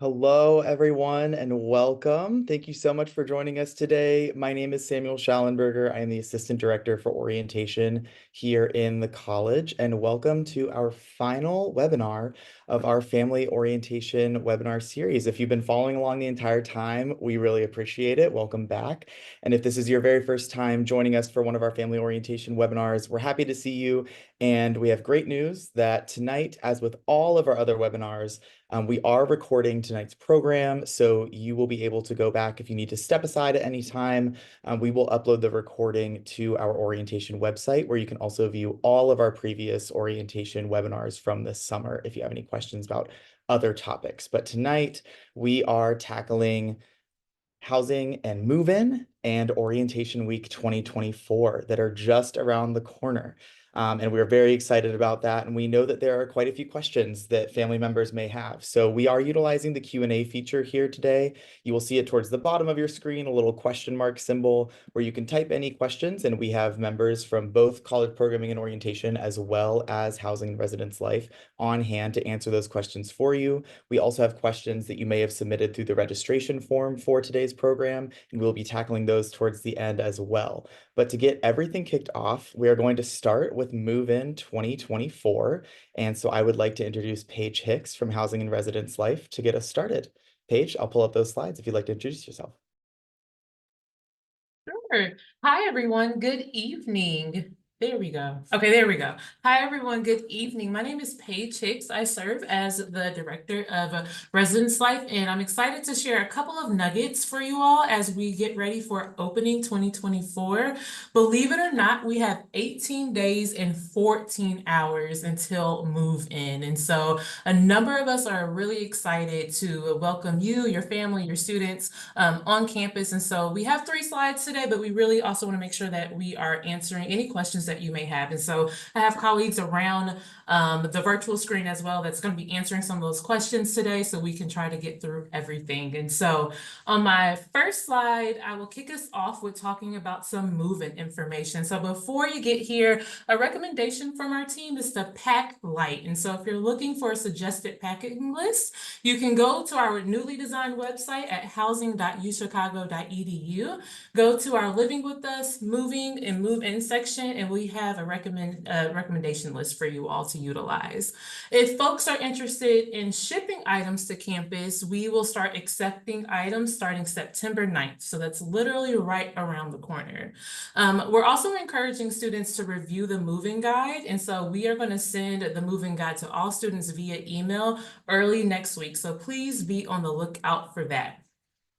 Hello, everyone, and welcome. Thank you so much for joining us today. My name is Samuel Schallenberger. I am the Assistant Director for Orientation here in the college, and welcome to our final webinar of our Family Orientation webinar series. If you've been following along the entire time, we really appreciate it. Welcome back. And if this is your very first time joining us for one of our Family Orientation webinars, we're happy to see you. And we have great news that tonight, as with all of our other webinars, we are recording tonight's program, so you will be able to go back if you need to step aside at any time. We will upload the recording to our orientation website, where you can also view all of our previous orientation webinars from this summer if you have any questions about other topics. But tonight we are tackling housing and move-in and orientation week 2024 that are just around the corner. And we're very excited about that. And we know that there are quite a few questions that family members may have. So we are utilizing the Q&A feature here today. You will see it towards the bottom of your screen, a little question mark symbol where you can type any questions. And we have members from both college programming and orientation, as well as housing and residence life, on hand to answer those questions for you. We also have questions that you may have submitted through the registration form for today's program, and we'll be tackling those towards the end as well. But to get everything kicked off, we are going to start with Move-In 2024. And so I would like to introduce Paige Hicks from Housing and Residence Life to get us started. Paige, I'll pull up those slides if you'd like to introduce yourself. Sure. Hi, everyone. Good evening. There we go. Okay, there we go. Hi, everyone. Good evening. My name is Paige Hicks. I serve as the Director of Residence Life, and I'm excited to share a couple of nuggets for you all as we get ready for opening 2024. Believe it or not, we have 18 days and 14 hours until move in. And so a number of us are really excited to welcome you, your family, your students on campus. And so we have 3 slides today, but we really also want to make sure that we are answering any questions that you may have. And so I have colleagues around the virtual screen as well that's going to be answering some of those questions today so we can try to get through everything. And so on my first slide, I will kick us off with talking about some move-in information. So before you get here, a recommendation from our team is to pack light. And so if you're looking for a suggested packing list, you can go to our newly designed website at housing.uchicago.edu. Go to our Living with Us, Moving and Move-In section, and we have a recommendation list for you all to utilize. If folks are interested in shipping items to campus, we will start accepting items starting September 9th. So that's literally right around the corner. We're also encouraging students to review the moving guide. And so we are going to send the moving guide to all students via email early next week. So please be on the lookout for that.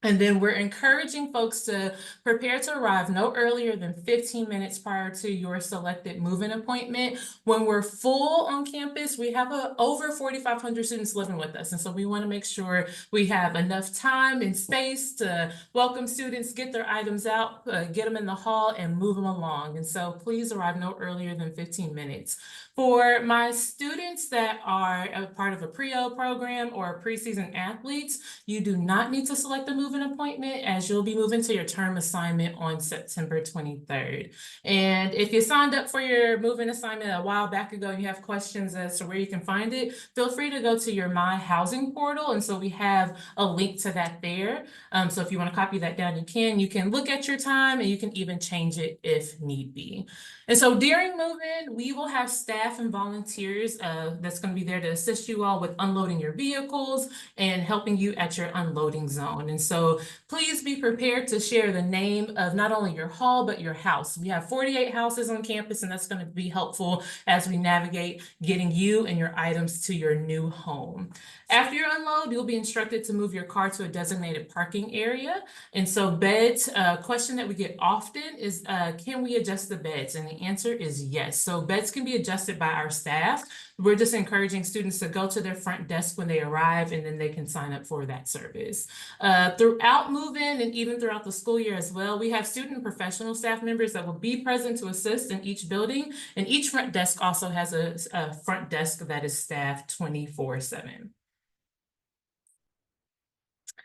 And then we're encouraging folks to prepare to arrive no earlier than 15 minutes prior to your selected move-in appointment. When we're full on campus, we have over 4,500 students living with us. And so we want to make sure we have enough time and space to welcome students, get their items out, get them in the hall, and move them along. And so please arrive no earlier than 15 minutes. For my students that are a part of a pre-O program or preseason athletes, you do not need to select a move-in appointment as you'll be moving to your term assignment on September 23rd. And if you signed up for your move-in assignment a while back ago and you have questions as to where you can find it, feel free to go to your My Housing portal. And so we have a link to that there. So if you want to copy that down, you can. You can look at your time and you can even change it if need be. And so during move-in, we will have staff and volunteers that's going to be there to assist you all with unloading your vehicles and helping you at your unloading zone. And so please be prepared to share the name of not only your hall, but your house. We have 48 houses on campus, and that's going to be helpful as we navigate getting you and your items to your new home. After your unload, you'll be instructed to move your car to a designated parking area. And so beds, a question that we get often is, can we adjust the beds? And the answer is yes. So beds can be adjusted by our staff. We're just encouraging students to go to their front desk when they arrive, and then they can sign up for that service. Throughout move-in and even throughout the school year as well, we have student and professional staff members that will be present to assist in each building. And each front desk also has a front desk that is staffed 24/7.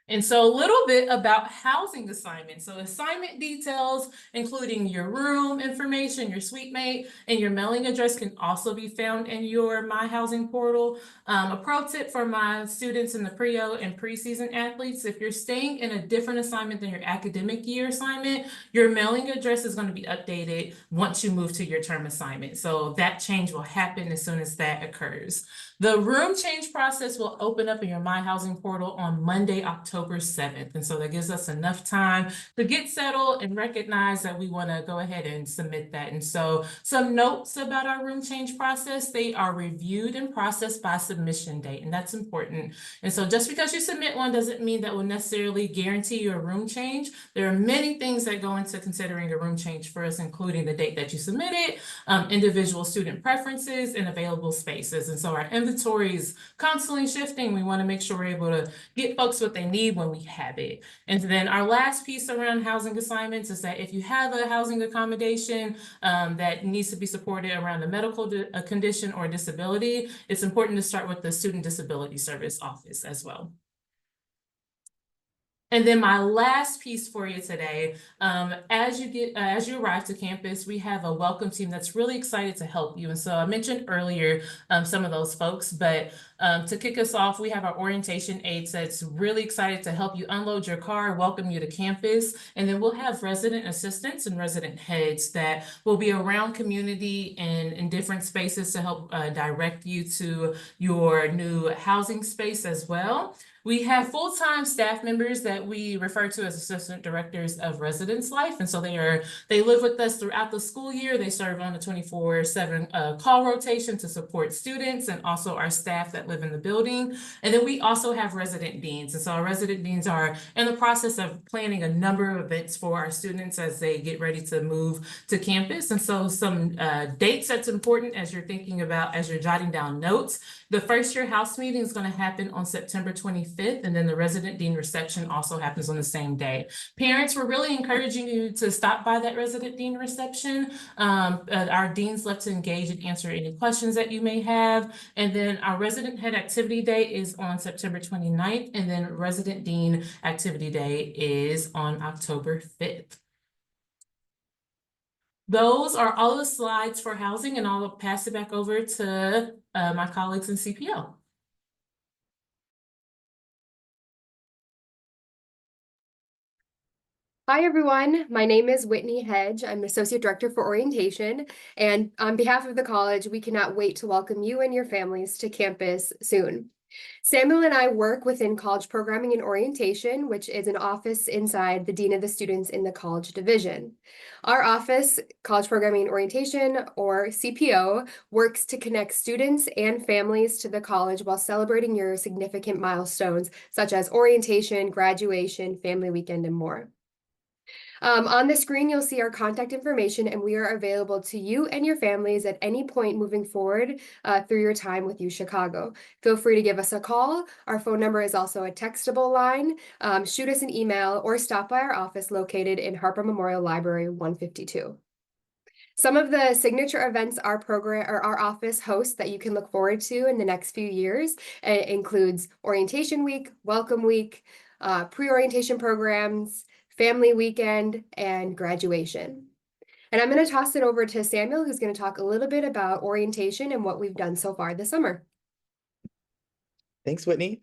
And so a little bit about housing assignments. So assignment details, including your room information, your suite mate, and your mailing address can also be found in your My Housing portal. A pro tip for my students in the pre-O and preseason athletes, if you're staying in a different assignment than your academic year assignment, your mailing address is going to be updated once you move to your term assignment. So that change will happen as soon as that occurs. The room change process will open up in your My Housing portal on Monday, October 7th. And so that gives us enough time to get settled and recognize that we want to go ahead and submit that. And so some notes about our room change process, they are reviewed and processed by submission date, and that's important. And so just because you submit one doesn't mean that will necessarily guarantee your room change. There are many things that go into considering a room change for us, including the date that you submitted, individual student preferences, and available spaces. And so our inventory is constantly shifting. We want to make sure we're able to get folks what they need when we have it. And then our last piece around housing assignments is that if you have a housing accommodation that needs to be supported around a medical condition or disability, it's important to start with the Student Disability Service Office as well. And then my last piece for you today, as you arrive to campus, we have a welcome team that's really excited to help you. And so I mentioned earlier some of those folks, but to kick us off, we have our orientation aides that's really excited to help you unload your car, welcome you to campus. And then we'll have resident assistants and resident heads that will be around community and in different spaces to help direct you to your new housing space as well. We have full-time staff members that we refer to as assistant directors of residence life. And so they live with us throughout the school year. They serve on a 24/7 call rotation to support students and also our staff that live in the building. And then we also have resident deans. And so our resident deans are in the process of planning a number of events for our students as they get ready to move to campus. And so some dates that's important as you're thinking about, as you're jotting down notes. The first year house meeting is going to happen on September 25th, and then the resident dean reception also happens on the same day. Parents, we're really encouraging you to stop by that resident dean reception. Our deans love to engage and answer any questions that you may have. And then our resident head activity day is on September 29th, and then resident dean activity day is on October 5th. Those are all the slides for housing, and I'll pass it back over to my colleagues in CPO. Hi, everyone. My name is Whitney Hedge. I'm Associate Director for Orientation. And on behalf of the college, we cannot wait to welcome you and your families to campus soon. Samuel and I work within College Programming and Orientation, which is an office inside the Dean of the Students in the College Division. Our office, College Programming and Orientation, or CPO, works to connect students and families to the college while celebrating your significant milestones, such as orientation, graduation, family weekend, and more. On the screen, you'll see our contact information, and we are available to you and your families at any point moving forward through your time with U Chicago. Feel free to give us a call. Our phone number is also a textable line. Shoot us an email or stop by our office located in Harper Memorial Library 152. Some of the signature events our office hosts that you can look forward to in the next few years includes Orientation Week, Welcome Week, pre-orientation programs, family weekend, and graduation. And I'm going to toss it over to Samuel, who's going to talk a little bit about orientation and what we've done so far this summer. Thanks, Whitney.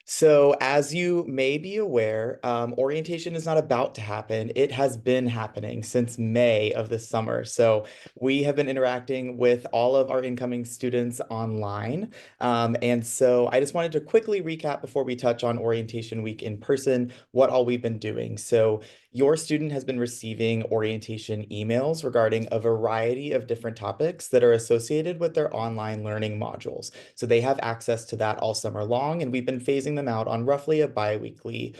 So as you may be aware, orientation is not about to happen. It has been happening since May of this summer. So we have been interacting with all of our incoming students online. And so I just wanted to quickly recap before we touch on orientation week in person, what all we've been doing. So your student has been receiving orientation emails regarding a variety of different topics that are associated with their online learning modules. So they have access to that all summer long, and we've been phasing them out on roughly a bi-weekly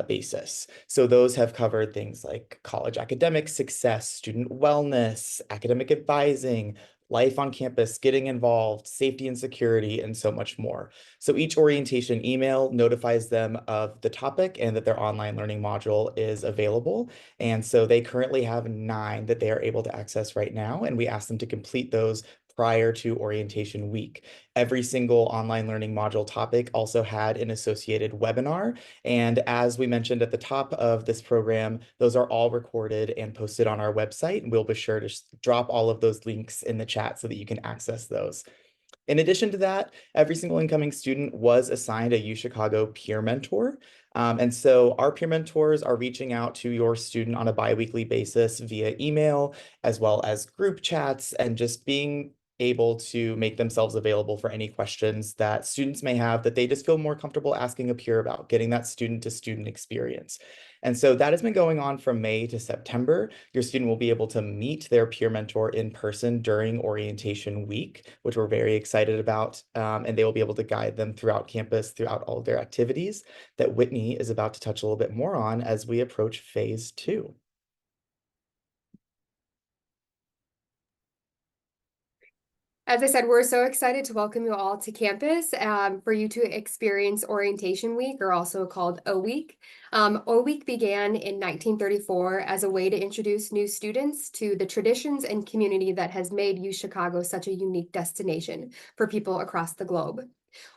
basis. So those have covered things like college academic success, student wellness, academic advising, life on campus, getting involved, safety and security, and so much more. So each orientation email notifies them of the topic and that their online learning module is available. And so they currently have 9 that they are able to access right now. And we ask them to complete those prior to orientation week. Every single online learning module topic also had an associated webinar. And as we mentioned at the top of this program, those are all recorded and posted on our website. And we'll be sure to drop all of those links in the chat so that you can access those. In addition to that, every single incoming student was assigned a UChicago peer mentor. And so our peer mentors are reaching out to your student on a biweekly basis via email, as well as group chats, and just being able to make themselves available for any questions that students may have that they just feel more comfortable asking a peer about, getting that student to student experience. And so that has been going on from May to September. Your student will be able to meet their peer mentor in person during orientation week, which we're very excited about. And they will be able to guide them throughout campus, throughout all of their activities that Whitney is about to touch a little bit more on as we approach phase 2. As I said, we're so excited to welcome you all to campus for you to experience Orientation Week, or also called O Week. O Week began in 1934 as a way to introduce new students to the traditions and community that has made UChicago such a unique destination for people across the globe.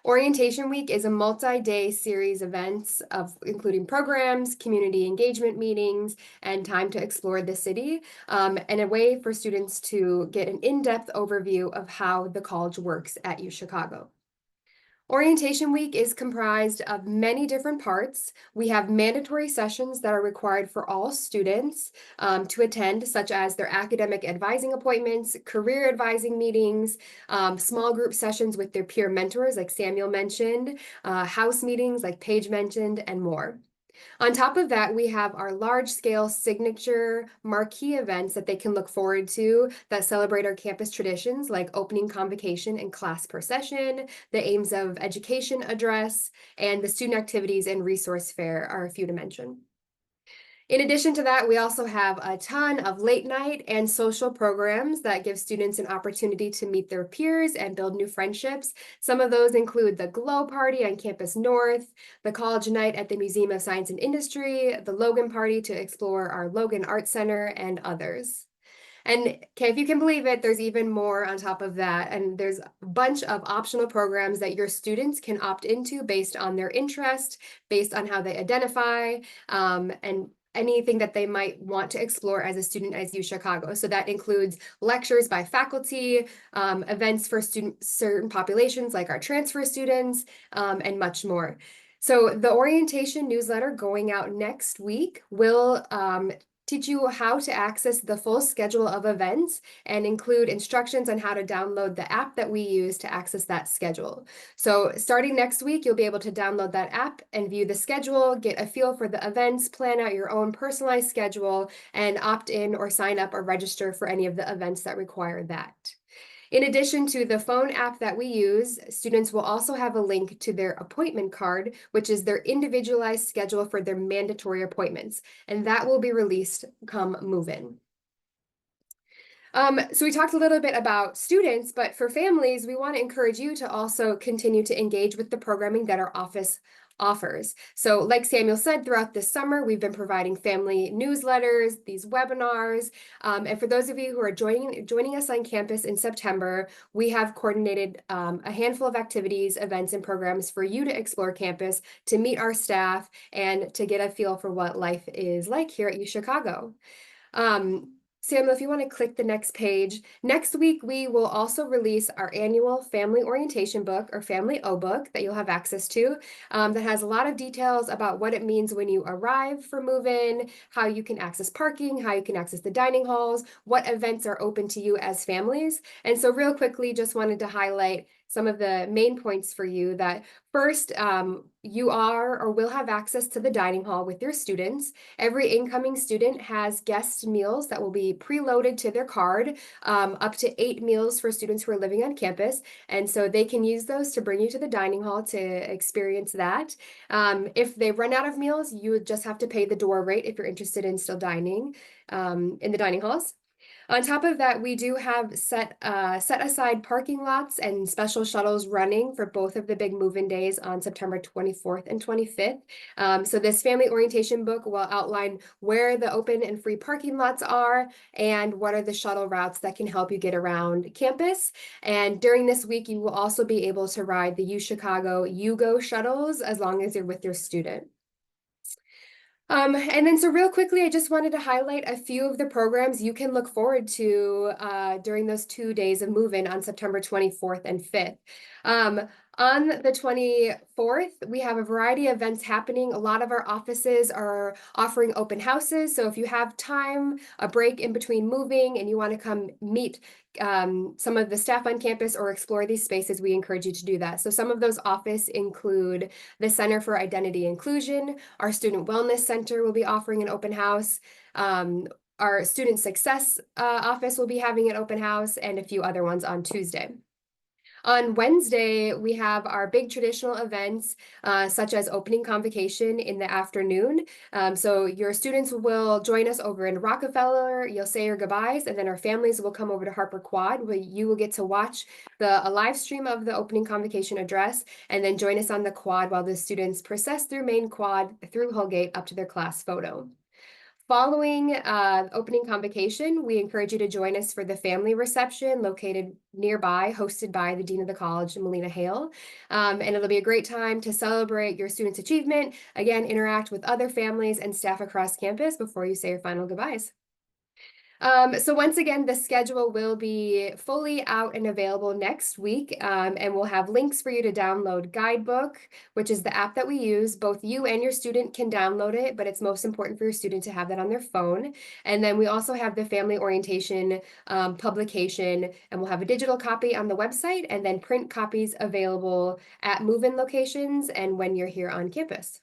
Orientation Week is a multi-day series of events including programs, community engagement meetings, and time to explore the city, and a way for students to get an in-depth overview of how the college works at UChicago. Orientation Week is comprised of many different parts. We have mandatory sessions that are required for all students to attend, such as their academic advising appointments, career advising meetings, small group sessions with their peer mentors, like Samuel mentioned, house meetings, like Paige mentioned, and more. On top of that, we have our large-scale signature marquee events that they can look forward to that celebrate our campus traditions, like opening convocation and class per session, the aims of education address, and the student activities and resource fair are a few to mention. In addition to that, we also have a ton of late night and social programs that give students an opportunity to meet their peers and build new friendships. Some of those include the Glow Party on Campus North, the College Night at the Museum of Science and Industry, the Logan Party to explore our Logan Art Center, and others. And okay, if you can believe it, there's even more on top of that. And there's a bunch of optional programs that your students can opt into based on their interest, based on how they identify, and anything that they might want to explore as a student at UChicago. So that includes lectures by faculty, events for certain populations like our transfer students, and much more. So the orientation newsletter going out next week will teach you how to access the full schedule of events and include instructions on how to download the app that we use to access that schedule. So starting next week, you'll be able to download that app and view the schedule, get a feel for the events, plan out your own personalized schedule, and opt in or sign up or register for any of the events that require that. In addition to the phone app that we use, students will also have a link to their appointment card, which is their individualized schedule for their mandatory appointments, and that will be released come move-in. So we talked a little bit about students, but for families, we want to encourage you to also continue to engage with the programming that our office offers. So like Samuel said, throughout the summer, we've been providing family newsletters, these webinars, and for those of you who are joining us on campus in September, we have coordinated a handful of activities, events, and programs for you to explore campus, to meet our staff, and to get a feel for what life is like here at UChicago. Samuel, if you want to click the next page, next week we will also release our annual family orientation book, or Family O book, that you'll have access to, that has a lot of details about what it means when you arrive for move-in, how you can access parking, how you can access the dining halls, what events are open to you as families. And so real quickly, just wanted to highlight some of the main points for you. That first, you are or will have access to the dining hall with your students. Every incoming student has guest meals that will be preloaded to their card, up to 8 meals for students who are living on campus. And so they can use those to bring you to the dining hall to experience that. If they run out of meals, you would just have to pay the door rate if you're interested in still dining in the dining halls. On top of that, we do have set aside parking lots and special shuttles running for both of the big move-in days on September 24th and 25th. So this family orientation book will outline where the open and free parking lots are and what are the shuttle routes that can help you get around campus. And during this week, you will also be able to ride the UChicago UGO shuttles as long as you're with your student. And then so real quickly, I just wanted to highlight a few of the programs you can look forward to during those 2 days of move-in on September 24th and 5th. On the 24th, we have a variety of events happening. A lot of our offices are offering open houses. So if you have time, a break in between moving, and you want to come meet some of the staff on campus or explore these spaces, we encourage you to do that. So some of those offices include the Center for Identity Inclusion. Our Student Wellness Center will be offering an open house. Our Student Success office will be having an open house, and a few other ones on Tuesday. On Wednesday, we have our big traditional events, such as opening convocation in the afternoon. So your students will join us over in Rockefeller. You'll say your goodbyes, and then our families will come over to Harper Quad, where you will get to watch a live stream of the opening convocation address, and then join us on the quad while the students process through main quad through Hullgate up to their class photo. Following opening convocation, we encourage you to join us for the family reception located nearby, hosted by the Dean of the College, Melina Hale. And it'll be a great time to celebrate your students' achievement, again, interact with other families and staff across campus before you say your final goodbyes. So once again, the schedule will be fully out and available next week, and we'll have links for you to download Guidebook, which is the app that we use. Both you and your student can download it, but it's most important for your student to have that on their phone. And then we also have the family orientation publication, and we'll have a digital copy on the website and then print copies available at move-in locations and when you're here on campus.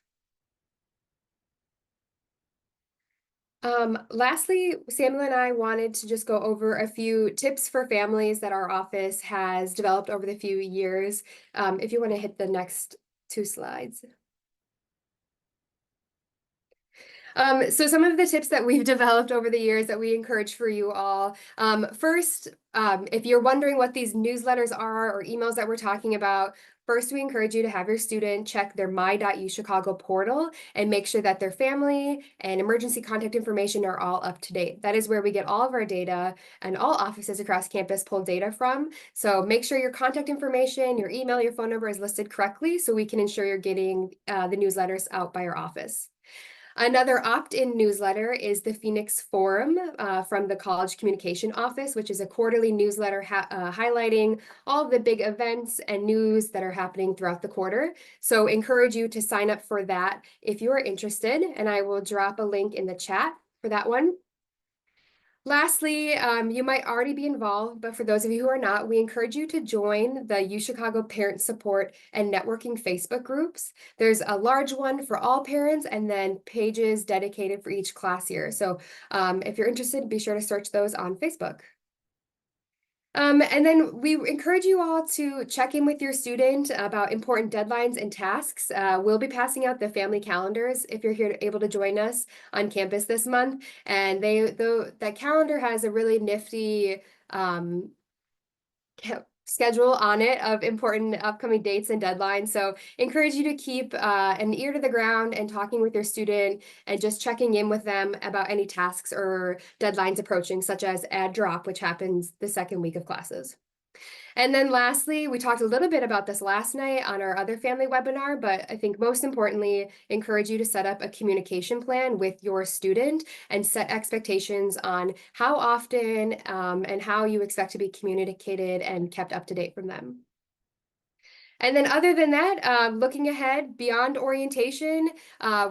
Lastly, Samuel and I wanted to just go over a few tips for families that our office has developed over the few years. If you want to hit the next 2 slides. So some of the tips that we've developed over the years that we encourage for you all. First, if you're wondering what these newsletters are or emails that we're talking about, first, we encourage you to have your student check their my.uchicago portal and make sure that their family and emergency contact information are all up to date. That is where we get all of our data, and all offices across campus pull data from. So make sure your contact information, your email, your phone number is listed correctly so we can ensure you're getting the newsletters out by your office. Another opt-in newsletter is the Phoenix Forum from the College Communication Office, which is a quarterly newsletter highlighting all of the big events and news that are happening throughout the quarter. So encourage you to sign up for that if you are interested, and I will drop a link in the chat for that one. Lastly, you might already be involved, but for those of you who are not, we encourage you to join the UChicago Parent Support and Networking Facebook groups. There's a large one for all parents and then pages dedicated for each class year. So if you're interested, be sure to search those on Facebook. And then we encourage you all to check in with your student about important deadlines and tasks. We'll be passing out the family calendars if you're able to join us on campus this month. And that calendar has a really nifty schedule on it of important upcoming dates and deadlines. So encourage you to keep an ear to the ground and talking with your student and just checking in with them about any tasks or deadlines approaching, such as add drop, which happens the second week of classes. And then lastly, we talked a little bit about this last night on our other family webinar, but I think most importantly, encourage you to set up a communication plan with your student and set expectations on how often and how you expect to be communicated and kept up to date from them. And then other than that, looking ahead beyond orientation,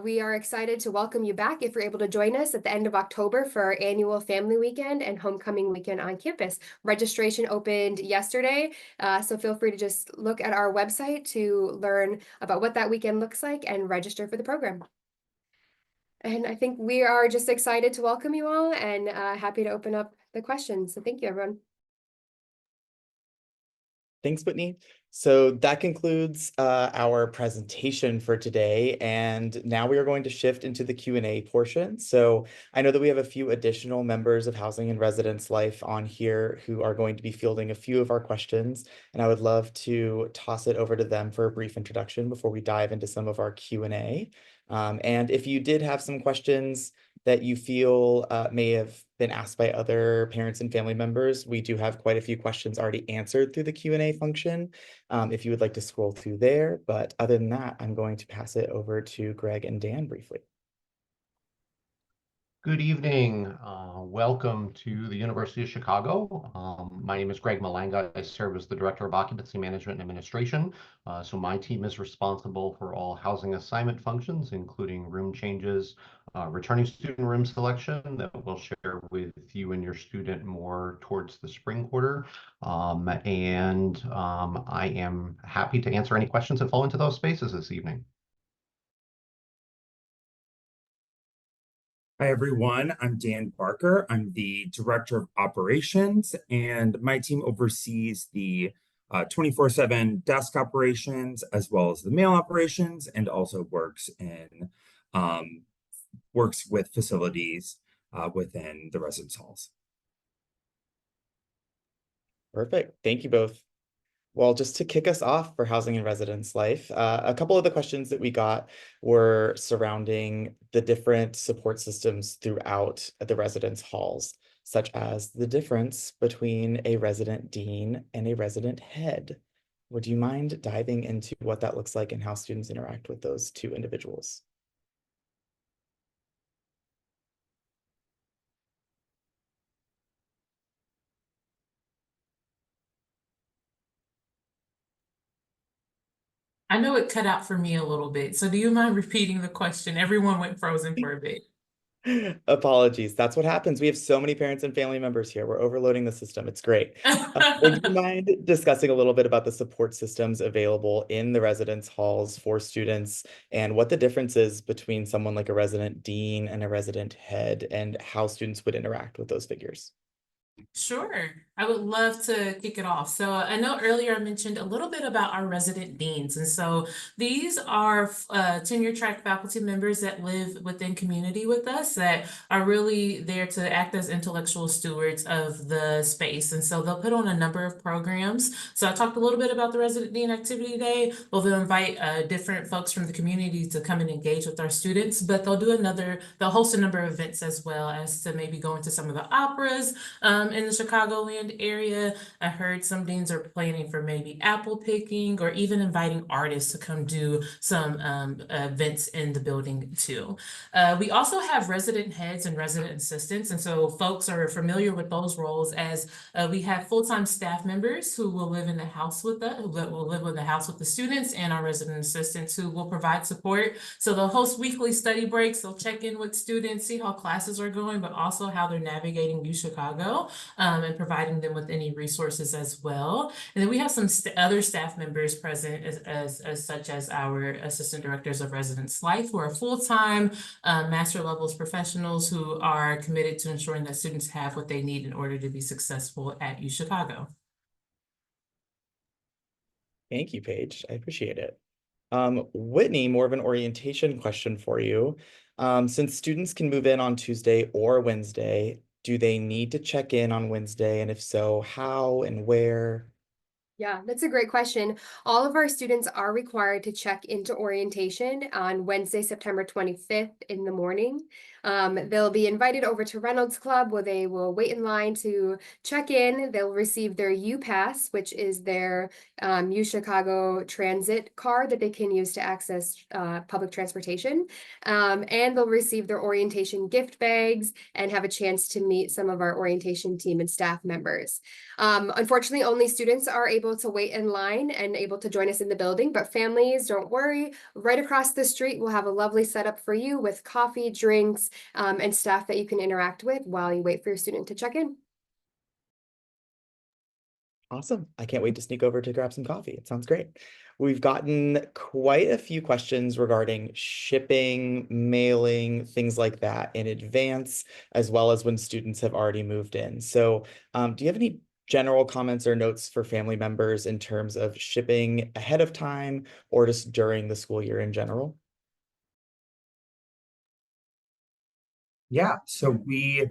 we are excited to welcome you back if you're able to join us at the end of October for our annual family weekend and homecoming weekend on campus. Registration opened yesterday, so feel free to just look at our website to learn about what that weekend looks like and register for the program. And I think we are just excited to welcome you all and happy to open up the questions. So thank you, everyone. Thanks, Whitney. So that concludes our presentation for today, and now we are going to shift into the Q&A portion. So I know that we have a few additional members of Housing and Residence Life on here who are going to be fielding a few of our questions, and I would love to toss it over to them for a brief introduction before we dive into some of our Q&A. And if you did have some questions that you feel may have been asked by other parents and family members, we do have quite a few questions already answered through the Q&A function. If you would like to scroll through there, but other than that, I'm going to pass it over to Greg and Dan briefly. Good evening. Welcome to the University of Chicago. My name is Greg Malanga. I serve as the Director of Occupancy Management and Administration. So my team is responsible for all housing assignment functions, including room changes, returning student room selection that we'll share with you and your student more towards the spring quarter. I am happy to answer any questions that fall into those spaces this evening. Hi, everyone. I'm Dan Barker. I'm the Director of Operations, and my team oversees the 24/7 desk operations as well as the mail operations, and also works with facilities within the residence halls. Perfect. Thank you both. Well, just to kick us off for Housing and Residence Life, a couple of the questions that we got were surrounding the different support systems throughout the residence halls, such as the difference between a resident dean and a resident head. Would you mind diving into what that looks like and how students interact with those two individuals? I know it cut out for me a little bit, so do you mind repeating the question? Everyone went frozen for a bit. Apologies. That's what happens. We have so many parents and family members here. We're overloading the system. It's great. Would you mind discussing a little bit about the support systems available in the residence halls for students and what the difference is between someone like a resident dean and a resident head and how students would interact with those figures? Sure, I would love to kick it off. So I know earlier I mentioned a little bit about our resident deans. And so these are tenure track faculty members that live within community with us that are really there to act as intellectual stewards of the space. And so they'll put on a number of programs. So I talked a little bit about the Resident Dean Activity Day. Well, they'll invite different folks from the community to come and engage with our students, but they'll host a number of events as well as to maybe go into some of the operas, in the Chicagoland area. I heard some deans are planning for maybe apple picking or even inviting artists to come do some events in the building too. We also have resident heads and resident assistants. And so folks are familiar with those roles as we have full-time staff members who will live in the house with us, who will live in the house with the students, and our resident assistants who will provide support. So they'll host weekly study breaks. They'll check in with students, see how classes are going, but also how they're navigating UChicago. And providing them with any resources as well. And then we have some other staff members present as such as our assistant directors of residence life, who are full-time master levels professionals who are committed to ensuring that students have what they need in order to be successful at UChicago. Thank you, Paige. I appreciate it. Whitney, more of an orientation question for you. Since students can move in on Tuesday or Wednesday, do they need to check in on Wednesday? And if so, how and where? Yeah, that's a great question. All of our students are required to check into orientation on Wednesday, September 25th in the morning. They'll be invited over to Reynolds Club where they will wait in line to check in. They'll receive their U-Pass, which is their UChicago transit card that they can use to access public transportation. And they'll receive their orientation gift bags and have a chance to meet some of our orientation team and staff members. Unfortunately, only students are able to wait in line and able to join us in the building, but families, don't worry. Right across the street, we'll have a lovely setup for you with coffee, drinks, and staff that you can interact with while you wait for your student to check in. Awesome. I can't wait to sneak over to grab some coffee. It sounds great. We've gotten quite a few questions regarding shipping, mailing, things like that in advance, as well as when students have already moved in. So do you have any general comments or notes for family members in terms of shipping ahead of time or just during the school year in general? Yeah, so we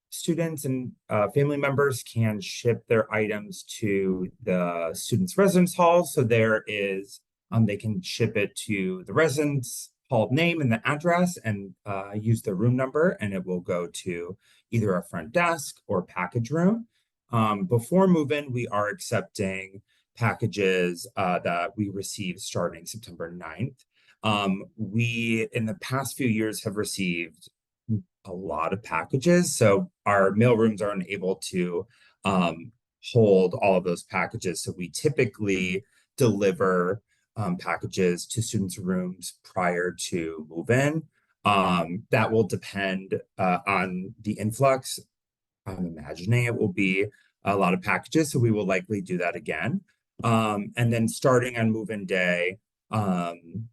students and family members can ship their items to the students' residence hall. So there is they can ship it to the residence hall name and the address and use the room number, and it will go to either our front desk or package room. Before move-in, we are accepting packages that we received starting September 9th. We, in the past few years, have received a lot of packages, so our mail rooms aren't able to hold all of those packages. So we typically deliver packages to students' rooms prior to move-in. That will depend on the influx. I'm imagining it will be a lot of packages, so we will likely do that again. And then starting on move-in day,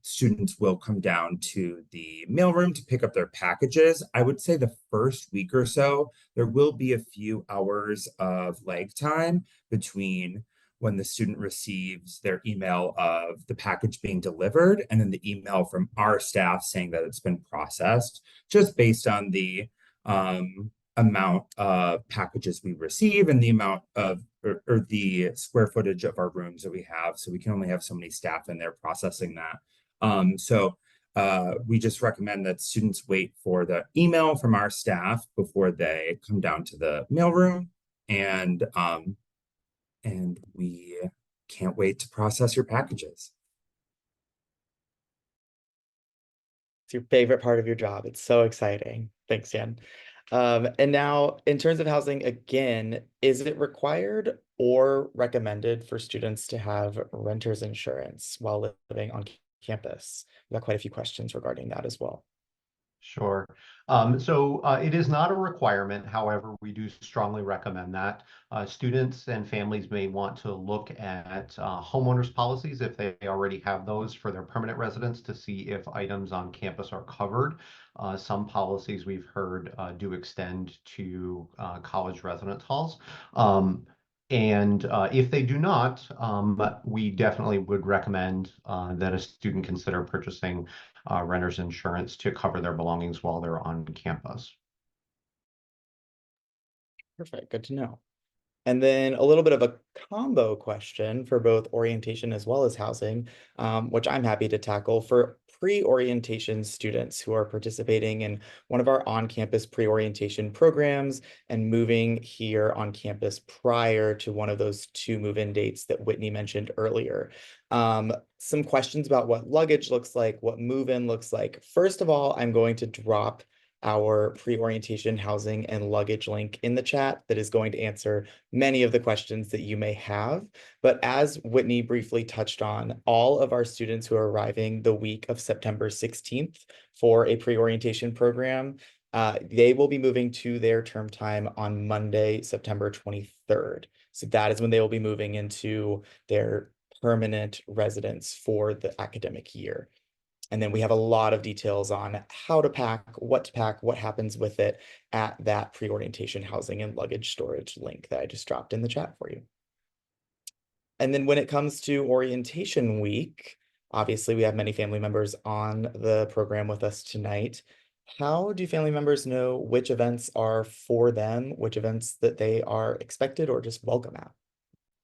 students will come down to the mailroom to pick up their packages. I would say the first week or so, there will be a few hours of lag time between when the student receives their email of the package being delivered and then the email from our staff saying that it's been processed, just based on the amount of packages we receive and the amount of or the square footage of our rooms that we have. So we can only have so many staff in there processing that. So we just recommend that students wait for the email from our staff before they come down to the mailroom, and we can't wait to process your packages. It's your favorite part of your job. It's so exciting. Thanks, Jan. And now, in terms of housing, again, is it required or recommended for students to have renter's insurance while living on campus? We've got quite a few questions regarding that as well. Sure. So it is not a requirement. However, we do strongly recommend that. Students and families may want to look at homeowners policies if they already have those for their permanent residents to see if items on campus are covered. Some policies we've heard do extend to college residence halls. And if they do not, we definitely would recommend that a student consider purchasing renter's insurance to cover their belongings while they're on campus. Perfect, good to know. And then a little bit of a combo question for both orientation as well as housing, which I'm happy to tackle for pre-orientation students who are participating in one of our on-campus pre-orientation programs and moving here on campus prior to one of those 2 move-in dates that Whitney mentioned earlier. Some questions about what luggage looks like, what move-in looks like. First of all, I'm going to drop our pre-orientation housing and luggage link in the chat that is going to answer many of the questions that you may have. But as Whitney briefly touched on, all of our students who are arriving the week of September 16th for a pre-orientation program, they will be moving to their term time on Monday, September 23rd. So that is when they will be moving into their permanent residence for the academic year. And then we have a lot of details on how to pack, what happens with it at that pre-orientation housing and luggage storage link that I just dropped in the chat for you. And then when it comes to orientation week, obviously we have many family members on the program with us tonight. How do family members know which events are for them, which events that they are expected or just welcome at?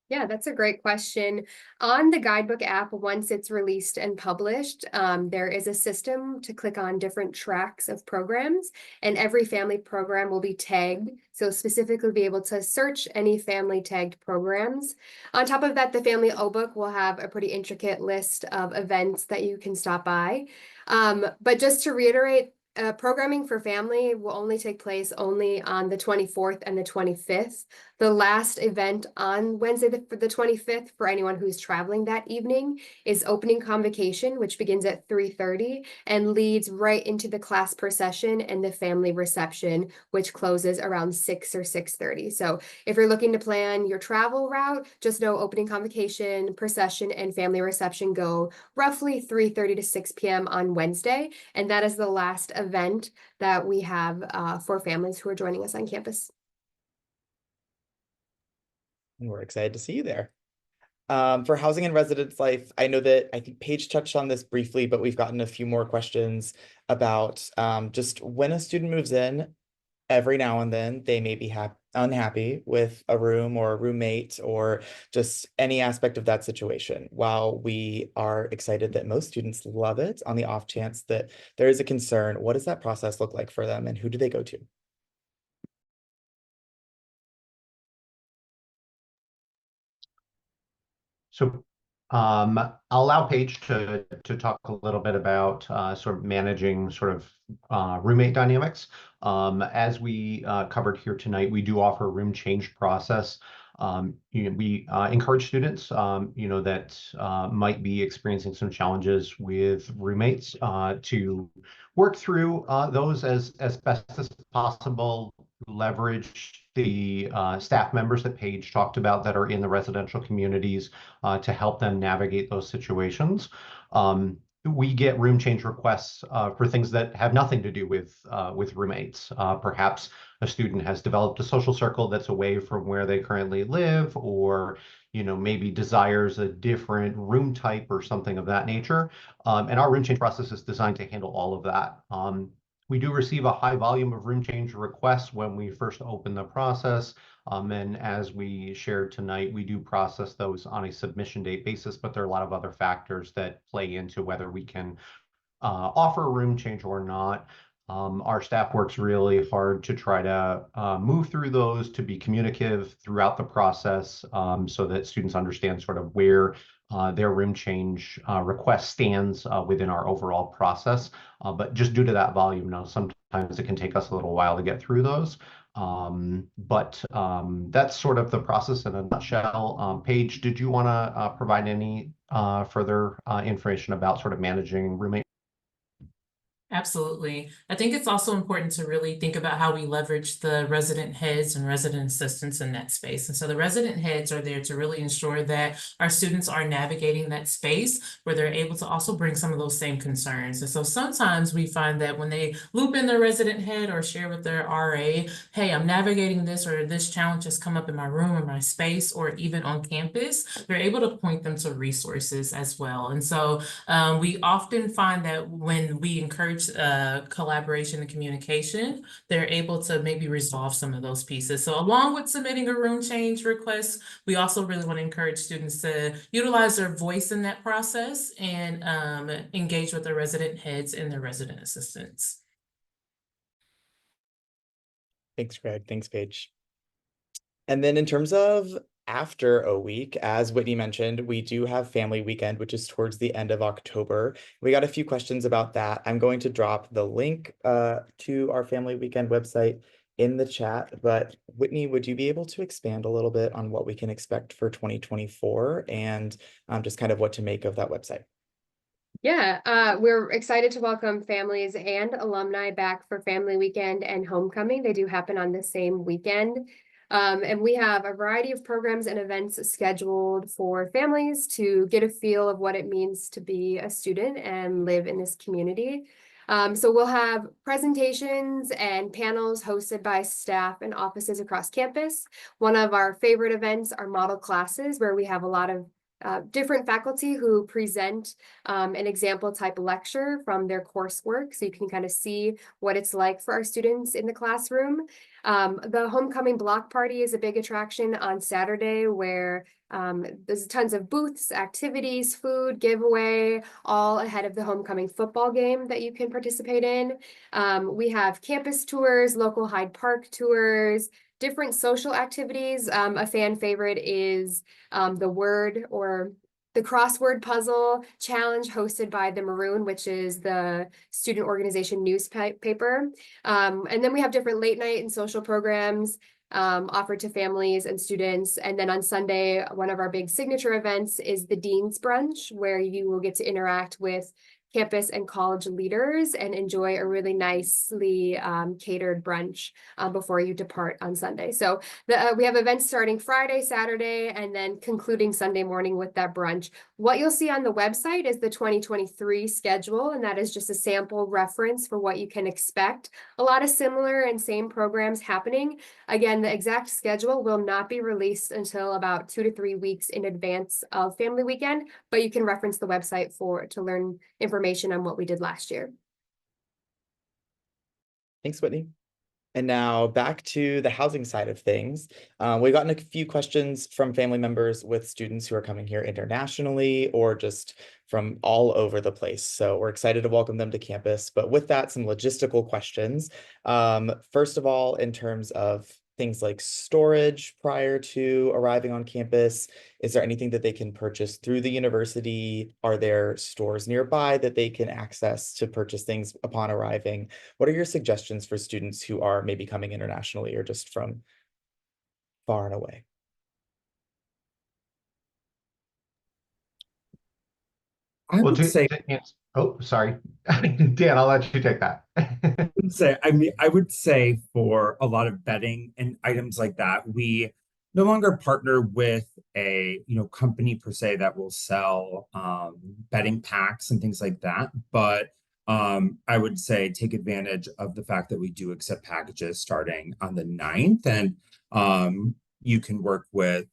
Yeah, that's a great question. On the guidebook app, once it's released and published, there is a system to click on different tracks of programs, and every family program will be tagged. So specifically be able to search any family tagged programs. On top of that, the family O-book will have a pretty intricate list of events that you can stop by. But just to reiterate, programming for family will only take place only on the 24th and the 25th. The last event on Wednesday, the 25th, for anyone who's traveling that evening, is opening convocation, which begins at 3:30 and leads right into the class procession and the family reception, which closes around 6 or 6:30. So if you're looking to plan your travel route, just know opening convocation, procession, and family reception go roughly 3:30 to 6 p.m. on Wednesday. And that is the last event that we have for families who are joining us on campus. And we're excited to see you there. For housing and residence life, I know that I think Paige touched on this briefly, but we've gotten a few more questions about just when a student moves in, every now and then they may be unhappy with a room or a roommate or just any aspect of that situation. While we are excited that most students love it, on the off chance that there is a concern, what does that process look like for them and who do they go to? So I'll allow Paige to talk a little bit about sort of managing sort of roommate dynamics. As we covered here tonight, we do offer a room change process. We encourage students, that might be experiencing some challenges with roommates to work through those as best as possible, leverage the staff members that Paige talked about that are in the residential communities to help them navigate those situations. We get room change requests for things that have nothing to do with roommates. Perhaps a student has developed a social circle that's away from where they currently live, or maybe desires a different room type or something of that nature. And our room change process is designed to handle all of that. We do receive a high volume of room change requests when we first open the process. And as we shared tonight, we do process those on a submission date basis, but there are a lot of other factors that play into whether we can offer a room change or not. Our staff works really hard to try to move through those, to be communicative throughout the process, so that students understand sort of where their room change request stands within our overall process. But just due to that volume, sometimes it can take us a little while to get through those. But that's sort of the process in a nutshell. Paige, did you want to provide any further information about sort of managing roommate? Absolutely. I think it's also important to really think about how we leverage the resident heads and resident assistants in that space. And so the resident heads are there to really ensure that our students are navigating that space where they're able to also bring some of those same concerns. And so sometimes we find that when they loop in their resident head or share with their RA, hey, I'm navigating this, or this challenge has come up in my room or my space, or even on campus, they're able to point them to resources as well. And so we often find that when we encourage collaboration and communication, they're able to maybe resolve some of those pieces. So along with submitting a room change request, we also really want to encourage students to utilize their voice in that process and engage with their resident heads and their resident assistants. Thanks, Greg. Thanks, Paige. And then in terms of after a week, as Whitney mentioned, we do have Family Weekend, which is towards the end of October. We got a few questions about that. I'm going to drop the link to our Family Weekend website in the chat, but Whitney, would you be able to expand a little bit on what we can expect for 2024 and just kind of what to make of that website? Yeah, we're excited to welcome families and alumni back for Family Weekend and Homecoming. They do happen on the same weekend. And we have a variety of programs and events scheduled for families to get a feel of what it means to be a student and live in this community. So we'll have presentations and panels hosted by staff and offices across campus. One of our favorite events are model classes, where we have a lot of different faculty who present an example type lecture from their coursework, so you can kind of see what it's like for our students in the classroom. The homecoming block party is a big attraction on Saturday, where there's tons of booths, activities, food, giveaway, all ahead of the homecoming football game that you can participate in. We have campus tours, local Hyde Park tours, different social activities. A fan favorite is the word or the crossword puzzle challenge hosted by the Maroon, which is the student organization newspaper. And then we have different late night and social programs offered to families and students. And then on Sunday, one of our big signature events is the Dean's Brunch, where you will get to interact with campus and college leaders and enjoy a really nicely catered brunch before you depart on Sunday. So we have events starting Friday, Saturday, and then concluding Sunday morning with that brunch. What you'll see on the website is the 2023 schedule, and that is just a sample reference for what you can expect. A lot of similar and same programs happening. Again, the exact schedule will not be released until about 2 to 3 weeks in advance of Family Weekend, but you can reference the website to learn information on what we did last year. Thanks, Whitney. And now back to the housing side of things. We've gotten a few questions from family members with students who are coming here internationally or just from all over the place. So we're excited to welcome them to campus. But with that, some logistical questions. First of all, in terms of things like storage prior to arriving on campus, is there anything that they can purchase through the university? Are there stores nearby that they can access to purchase things upon arriving? What are your suggestions for students who are maybe coming internationally or just from far and away? I would say, oh, sorry. Dan, I'll let you take that. I would say for a lot of bedding and items like that, we no longer partner with a company per se that will sell bedding packs and things like that. But I would say take advantage of the fact that we do accept packages starting on the 9th, and you can work with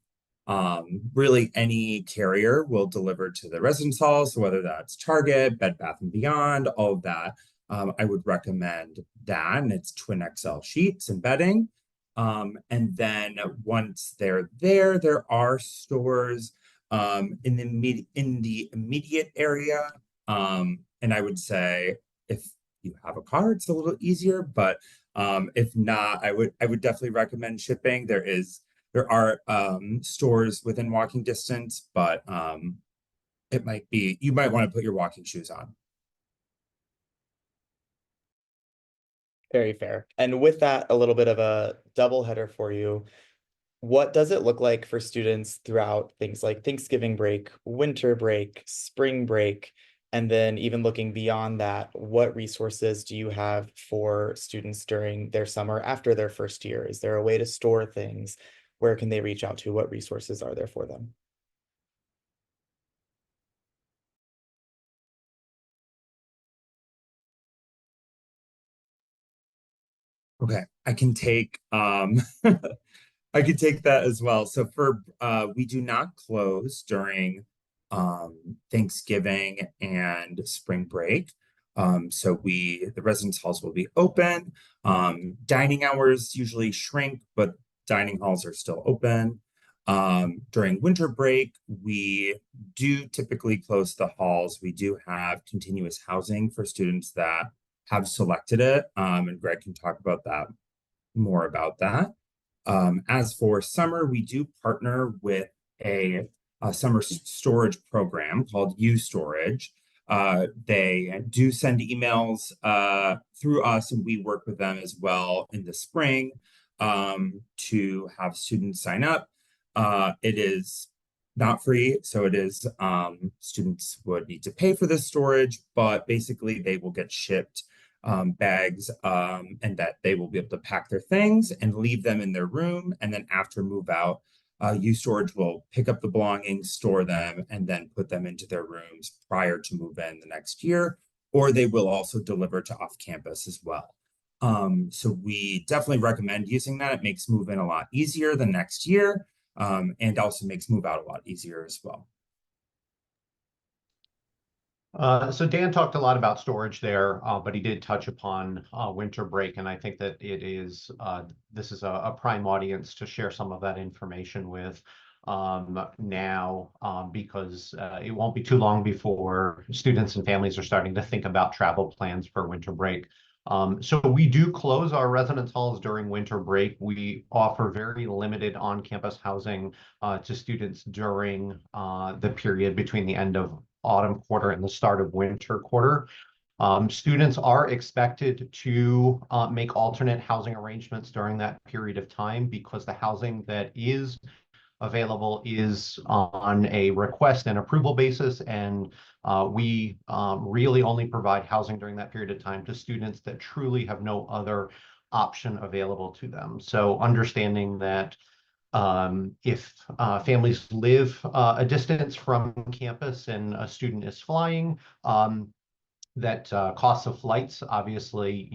really any carrier will deliver to the residence hall. So whether that's Target, Bed Bath & Beyond, all of that, I would recommend that. And it's twin XL sheets and bedding. And then once they're there, there are stores in the immediate area. And I would say if you have a car, it's a little easier, but if not, I would definitely recommend shipping. There are stores within walking distance, but you might want to put your walking shoes on. Very fair. And with that, a little bit of a double header for you. What does it look like for students throughout things like Thanksgiving break, winter break, spring break, and then even looking beyond that, what resources do you have for students during their summer after their first year? Is there a way to store things? Where can they reach out to? What resources are there for them? Okay, I can take I could take that as well. So we do not close during Thanksgiving and spring break. So the residence halls will be open. Dining hours usually shrink, but dining halls are still open. During winter break, we do typically close the halls. We do have continuous housing for students that have selected it. And Greg can talk about that more about that. As for summer, we do partner with a summer storage program called U-Storage. They do send emails through us, and we work with them as well in the spring to have students sign up. It is not free, so it is students would need to pay for this storage, but basically they will get shipped bags and that they will be able to pack their things and leave them in their room, and then after move out, U-Storage will pick up the belongings, store them, and then put them into their rooms prior to move in the next year, or they will also deliver to off campus as well. So we definitely recommend using that. It makes move in a lot easier the next year, and also makes move out a lot easier as well. So Dan talked a lot about storage there, but he did touch upon winter break, and I think that this is a prime audience to share some of that information with now, because it won't be too long before students and families are starting to think about travel plans for winter break. So we do close our residence halls during winter break. We offer very limited on-campus housing to students during the period between the end of autumn quarter and the start of winter quarter. Students are expected to make alternate housing arrangements during that period of time, because the housing that is available is on a request and approval basis, and we really only provide housing during that period of time to students that truly have no other option available to them. So understanding that if families live a distance from campus and a student is flying, that costs of flights obviously,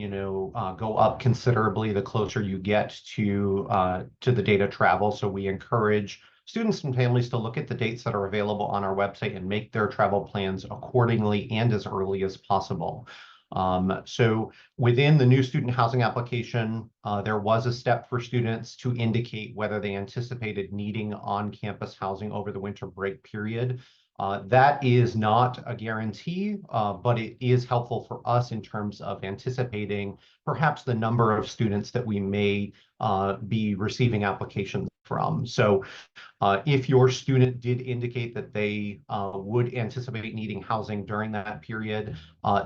go up considerably the closer you get to the date of travel. So we encourage students and families to look at the dates that are available on our website and make their travel plans accordingly and as early as possible. So within the new student housing application, there was a step for students to indicate whether they anticipated needing on-campus housing over the winter break period. That is not a guarantee, but it is helpful for us in terms of anticipating perhaps the number of students that we may be receiving applications from. So if your student did indicate that they would anticipate needing housing during that period,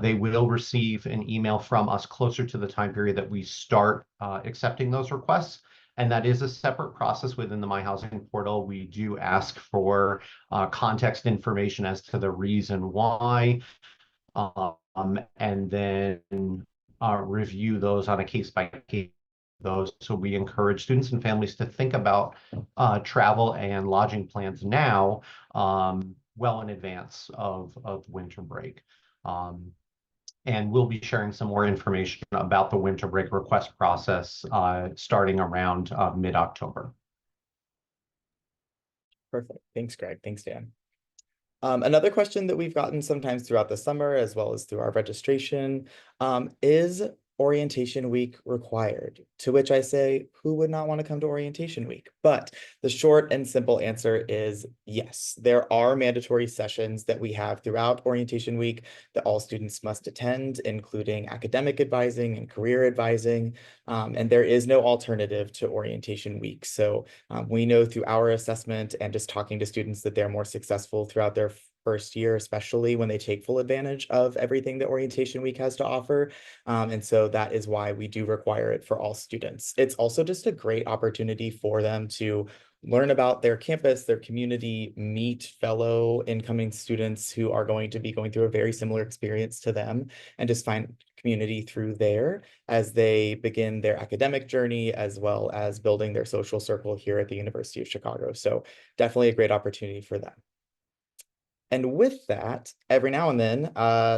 they will receive an email from us closer to the time period that we start accepting those requests. And that is a separate process within the My Housing portal. We do ask for context information as to the reason why, and then review those on a case-by-case. So we encourage students and families to think about travel and lodging plans now, well in advance of winter break. And we'll be sharing some more information about the winter break request process starting around mid-October. Perfect. Thanks, Greg. Thanks, Dan. Another question that we've gotten sometimes throughout the summer, as well as through our registration, is orientation week required? To which I say, who would not want to come to orientation week? But the short and simple answer is yes. There are mandatory sessions that we have throughout orientation week that all students must attend, including academic advising and career advising. And there is no alternative to orientation week. So we know through our assessment and just talking to students that they're more successful throughout their first year, especially when they take full advantage of everything that orientation week has to offer. And so that is why we do require it for all students. It's also just a great opportunity for them to learn about their campus, their community, meet fellow incoming students who are going to be going through a very similar experience to them, and just find community through there as they begin their academic journey, as well as building their social circle here at the University of Chicago. So definitely a great opportunity for them. And with that, every now and then,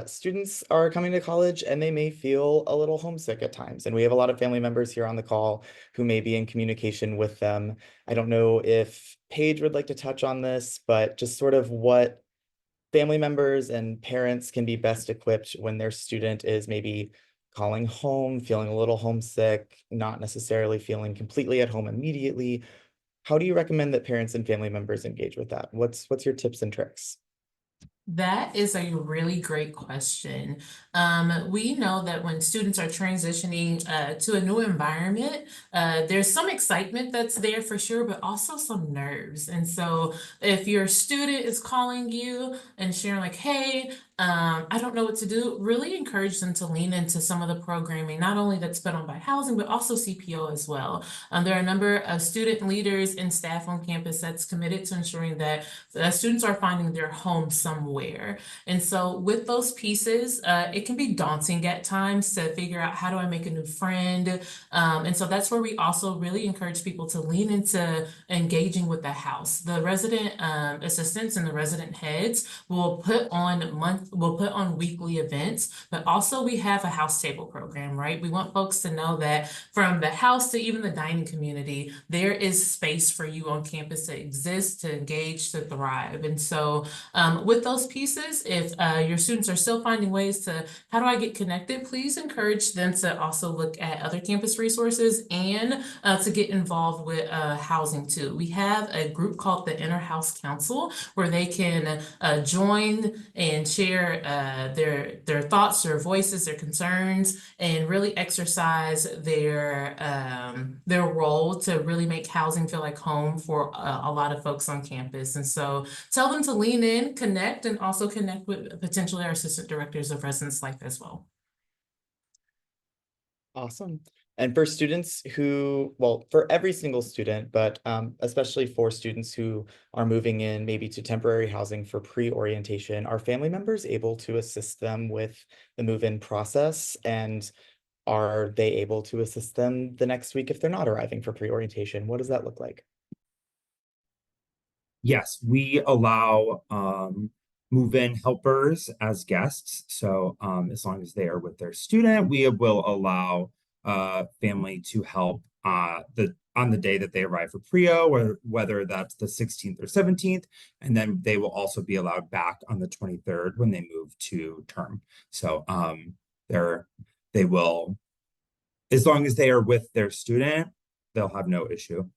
students are coming to college and they may feel a little homesick at times. And we have a lot of family members here on the call who may be in communication with them. I don't know if Paige would like to touch on this, but just sort of what family members and parents can be best equipped when their student is maybe calling home, feeling a little homesick, not necessarily feeling completely at home immediately. How do you recommend that parents and family members engage with that? What's your tips and tricks? That is a really great question. We know that when students are transitioning to a new environment, there's some excitement that's there for sure, but also some nerves. And so if your student is calling you and sharing like, hey, I don't know what to do, really encourage them to lean into some of the programming, not only that's put on by housing, but also CPO as well. There are a number of student leaders and staff on campus that's committed to ensuring that students are finding their home somewhere. And so with those pieces, it can be daunting at times to figure out, how do I make a new friend? And so that's where we also really encourage people to lean into engaging with the house. The resident assistants and the resident heads will put on weekly events, but also we have a house table program, right? We want folks to know that from the house to even the dining community, there is space for you on campus to exist, to engage, to thrive. And so with those pieces, if your students are still finding ways to, how do I get connected? Please encourage them to also look at other campus resources and to get involved with housing too. We have a group called the Inner House Council where they can join and share their thoughts, their voices, their concerns, and really exercise their role to really make housing feel like home for a lot of folks on campus. And so tell them to lean in, connect, and also connect with potentially our assistant directors of residence life as well. Awesome. And for students who, well, for every single student, but especially for students who are moving in maybe to temporary housing for pre-orientation, are family members able to assist them with the move-in process? And are they able to assist them the next week if they're not arriving for pre-orientation? What does that look like? Yes, we allow move-in helpers as guests. So as long as they are with their student, we will allow family to help on the day that they arrive for Prio, or whether that's the 16th or 17th, and then they will also be allowed back on the 23rd when they move to term. So they will, as long as they are with their student, they'll have no issue.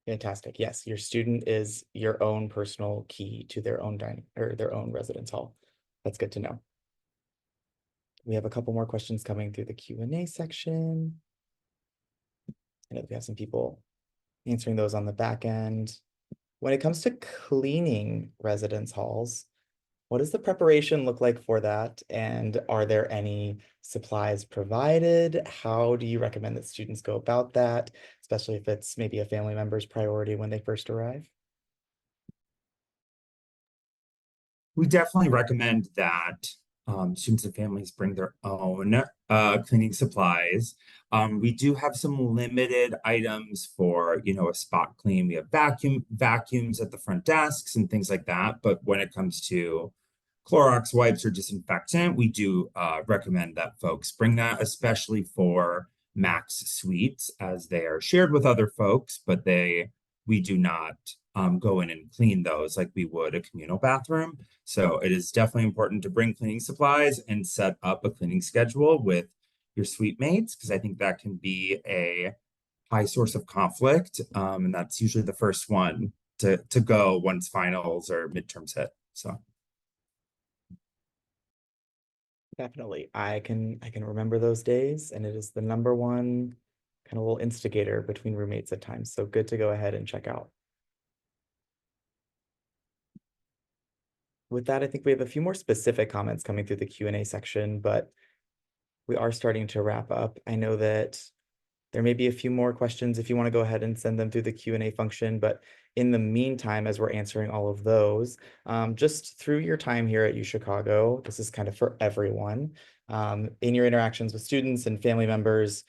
Fantastic. Yes, your student is your own personal key to their own dining or their own residence hall. That's good to know. We have a couple more questions coming through the Q&A section. I know we have some people answering those on the back end. When it comes to cleaning residence halls, what does the preparation look like for that? And are there any supplies provided? How do you recommend that students go about that, especially if it's maybe a family member's priority when they first arrive? We definitely recommend that students and families bring their own cleaning supplies. We do have some limited items for, a spot clean. We have vacuums at the front desks and things like that. But when it comes to Clorox wipes or disinfectant, we do recommend that folks bring that, especially for max suites, as they are shared with other folks, but we do not go in and clean those like we would a communal bathroom. So it is definitely important to bring cleaning supplies and set up a cleaning schedule with your suite mates, because I think that can be a high source of conflict. And that's usually the first one to go once finals or midterms hit. So Definitely. I can remember those days, and it is the number one kind of little instigator between roommates at times. So good to go ahead and check out. With that, I think we have a few more specific comments coming through the Q&A section, but we are starting to wrap up. I know that there may be a few more questions if you want to go ahead and send them through the Q&A function, but in the meantime, as we're answering all of those, just through your time here at UChicago, this is kind of for everyone, in your interactions with students and family members,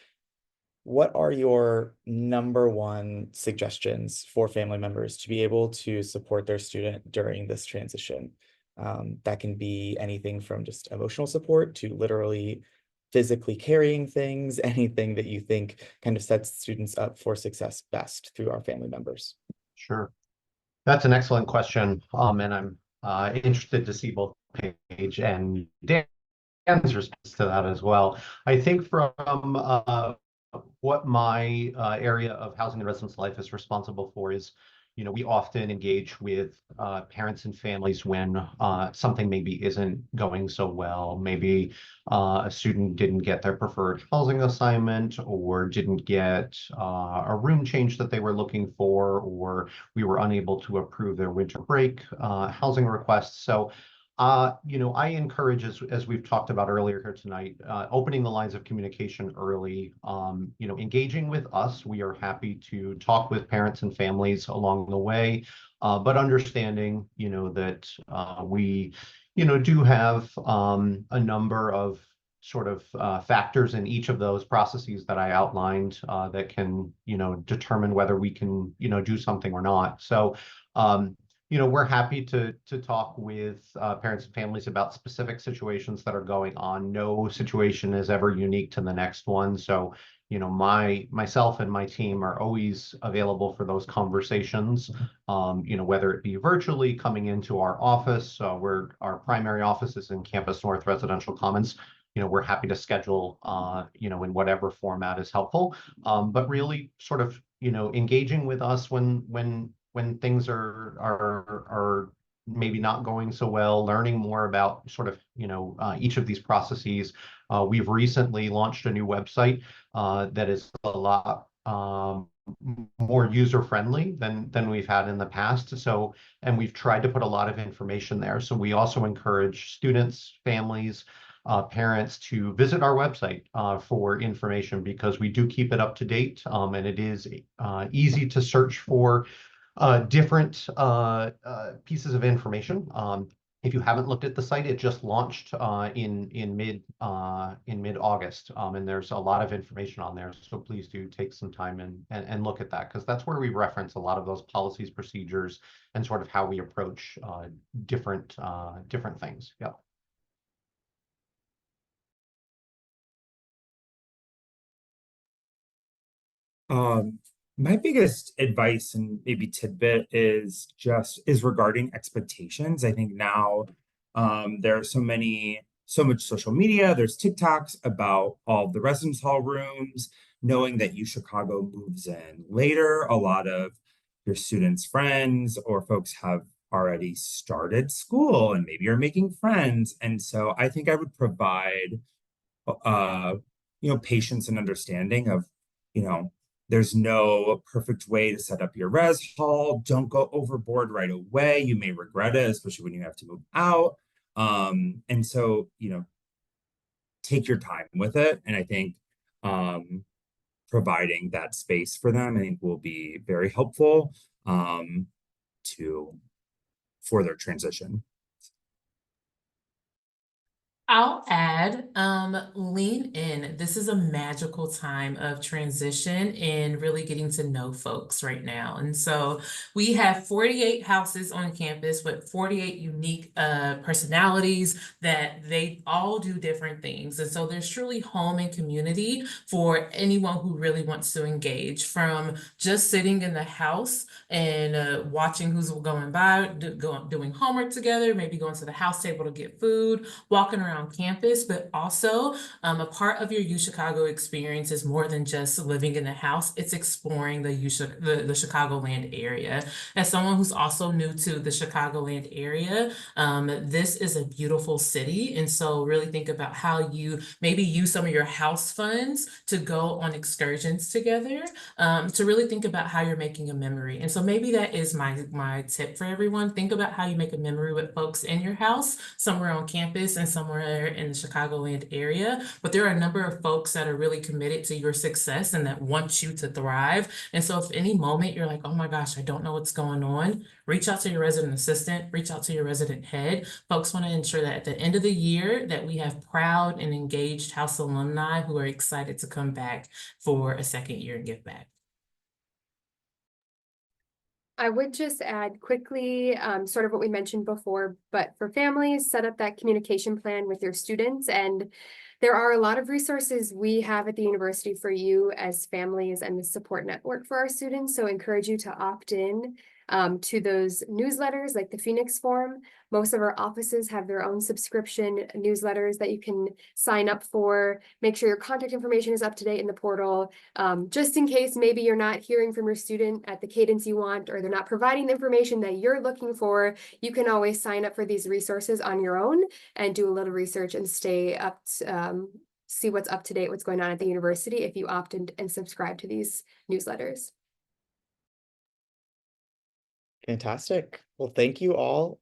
what are your number one suggestions for family members to be able to support their student during this transition? That can be anything from just emotional support to literally physically carrying things, anything that you think kind of sets students up for success best through our family members. Sure. That's an excellent question. And I'm interested to see both Paige and Dan's response to that as well. I think from what my area of housing and residence life is responsible for is, we often engage with parents and families when something maybe isn't going so well. Maybe a student didn't get their preferred housing assignment, or didn't get a room change that they were looking for, or we were unable to approve their winter break housing requests. So I encourage, as we've talked about earlier here tonight, opening the lines of communication early, engaging with us. We are happy to talk with parents and families along the way, but understanding, that we, do have a number of sort of factors in each of those processes that I outlined that can, determine whether we can, do something or not. So, we're happy to talk with parents and families about specific situations that are going on. No situation is ever unique to the next one. So, myself and my team are always available for those conversations, whether it be virtually coming into our office, where our primary office is in Campus North Residential Commons. We're happy to schedule, in whatever format is helpful, but really sort of, engaging with us when things are maybe not going so well, learning more about sort of, each of these processes. We've recently launched a new website that is a lot more user-friendly than we've had in the past. So, and we've tried to put a lot of information there. So we also encourage students, families, parents to visit our website for information, because we do keep it up to date, and it is easy to search for different pieces of information. If you haven't looked at the site, it just launched in mid-August, and there's a lot of information on there. So please do take some time and look at that, because that's where we reference a lot of those policies, procedures, and sort of how we approach different things. Yeah. My biggest advice and maybe tidbit is regarding expectations. I think now there are so much social media, there's TikToks about all the residence hall rooms, knowing that UChicago moves in later. A lot of your students' friends or folks have already started school and maybe you're making friends. And so I think I would provide patience and understanding of, there's no perfect way to set up your res hall. Don't go overboard right away. You may regret it, especially when you have to move out. And so, take your time with it. And I think providing that space for them, I think, will be very helpful for their transition. I'll add, lean in. This is a magical time of transition and really getting to know folks right now. And so we have 48 houses on campus with 48 unique personalities that they all do different things. And so there's truly home and community for anyone who really wants to engage, from just sitting in the house and watching who's going by, doing homework together, maybe going to the house table to get food, walking around campus, but also a part of your UChicago experience is more than just living in the house. It's exploring the Chicagoland area. As someone who's also new to the Chicagoland area, this is a beautiful city. And so really think about how you maybe use some of your house funds to go on excursions together, to really think about how you're making a memory. And so maybe that is my tip for everyone. Think about how you make a memory with folks in your house, somewhere on campus and somewhere in the Chicagoland area. But there are a number of folks that are really committed to your success and that want you to thrive. And so if any moment you're like, oh my gosh, I don't know what's going on, reach out to your resident assistant, reach out to your resident head. Folks want to ensure that at the end of the year that we have proud and engaged house alumni who are excited to come back for a second year and give back. I would just add quickly, sort of what we mentioned before, but for families, set up that communication plan with your students. And there are a lot of resources we have at the university for you as families and the support network for our students. So encourage you to opt in to those newsletters like the Phoenix Forum. Most of our offices have their own subscription newsletters that you can sign up for. Make sure your contact information is up to date in the portal. Just in case maybe you're not hearing from your student at the cadence you want, or they're not providing the information that you're looking for, you can always sign up for these resources on your own and do a little research and stay up to, see what's up to date, what's going on at the university if you opt in and subscribe to these newsletters. Fantastic. Well, thank you all.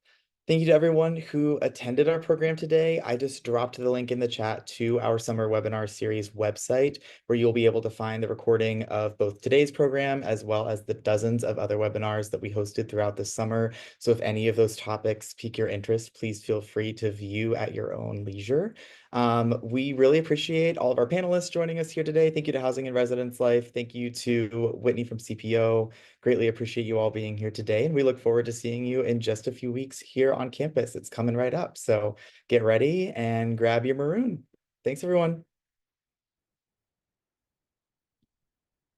Thank you to everyone who attended our program today. I just dropped the link in the chat to our summer webinar series website, where you'll be able to find the recording of both today's program as well as the dozens of other webinars that we hosted throughout the summer. So if any of those topics pique your interest, please feel free to view at your own leisure. We really appreciate all of our panelists joining us here today. Thank you to Housing and Residence Life. Thank you to Whitney from CPO. Greatly appreciate you all being here today. And we look forward to seeing you in just a few weeks here on campus. It's coming right up. So get ready and grab your maroon. Thanks, everyone.